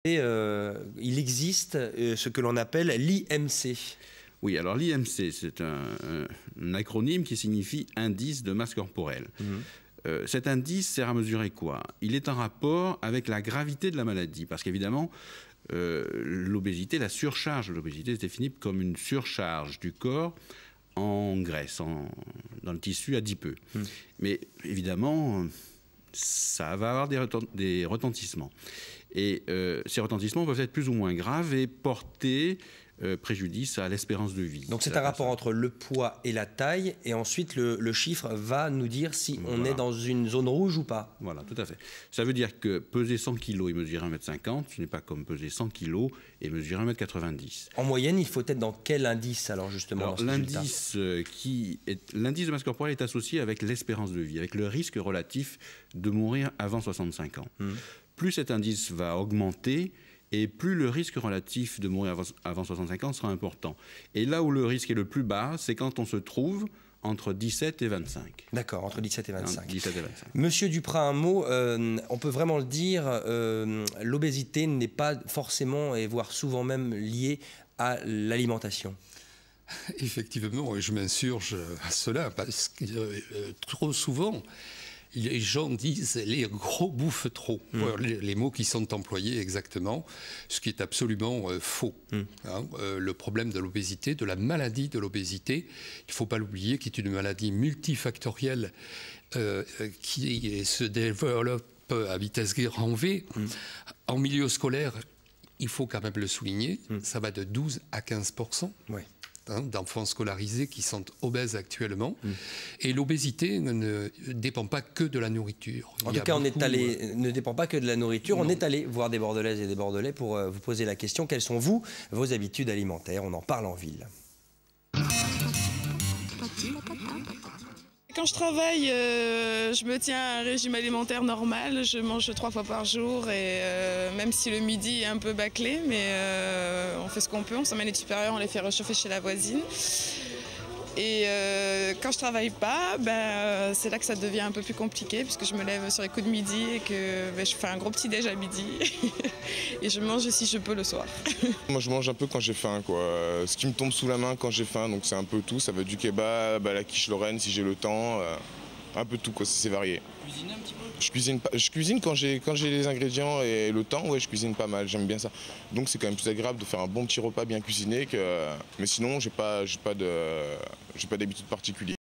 Et il existe ce que l'on appelle l'IMC. Oui, alors l'IMC, c'est un acronyme qui signifie indice de masse corporelle. Cet indice sert à mesurer quoi? Il est en rapport avec la gravité de la maladie, parce qu'évidemment, l'obésité, la surcharge de l'obésité est définie comme une surcharge du corps en graisse, dans le tissu adipeux. Mais évidemment, ça va avoir des retentissements. Et ces retentissements peuvent être plus ou moins graves et porter préjudice à l'espérance de vie. Donc c'est un rapport entre le poids et la taille, et ensuite le chiffre va nous dire si on est dans une zone rouge ou pas. Voilà, tout à fait. Ça veut dire que peser 100 kg et mesurer 1,50 m, ce n'est pas comme peser 100 kg et mesurer 1,90 m. En moyenne, il faut être dans quel indice alors justement? Alors, l'indice de masse corporelle est associé avec l'espérance de vie, avec le risque relatif de mourir avant 65 ans. Plus cet indice va augmenter, et plus le risque relatif de mourir avant 65 ans sera important. Et là où le risque est le plus bas, c'est quand on se trouve entre 17 et 25. D'accord, entre 17 et 25. 17 et 25. Monsieur Duprat, un mot, on peut vraiment le dire, l'obésité n'est pas forcément, et voire souvent même, liée à l'alimentation. Effectivement, et je m'insurge à cela, parce que trop souvent, les gens disent les gros bouffent trop. Les mots qui sont employés exactement, ce qui est absolument faux. Le problème de l'obésité, de la maladie de l'obésité, il ne faut pas l'oublier, qui est une maladie multifactorielle qui se développe à vitesse grand V. En milieu scolaire, il faut quand même le souligner, ça va de 12 à 15%. Oui. D'enfants scolarisés qui sont obèses actuellement. Et l'obésité ne dépend pas que de la nourriture. En tout cas, on est allé, ne dépend pas que de la nourriture. Non. On est allé voir des Bordelaises et des Bordelais pour vous poser la question, quelles sont vos habitudes alimentaires? On en parle en ville. Quand je travaille, je me tiens à un régime alimentaire normal. Je mange 3 fois par jour, et même si le midi est un peu bâclé, mais on fait ce qu'on peut. On s'emmène les supérieurs, on les fait réchauffer chez la voisine. Et quand je travaille pas, c'est là que ça devient un peu plus compliqué, puisque je me lève sur les coups de midi et que je fais un gros petit déj à midi. Et je mange si je peux le soir. Moi je mange un peu quand j'ai faim, quoi. Ce qui me tombe sous la main quand j'ai faim, donc c'est un peu tout. Ça va du kebab à la quiche lorraine si j'ai le temps. Un peu tout, quoi, c'est varié. Cuisiner un petit peu? Je cuisine quand j'ai les ingrédients et le temps, ouais, je cuisine pas mal, j'aime bien ça. Donc c'est quand même plus agréable de faire un bon petit repas bien cuisiné que. Mais sinon j'ai pas d'habitude particulière.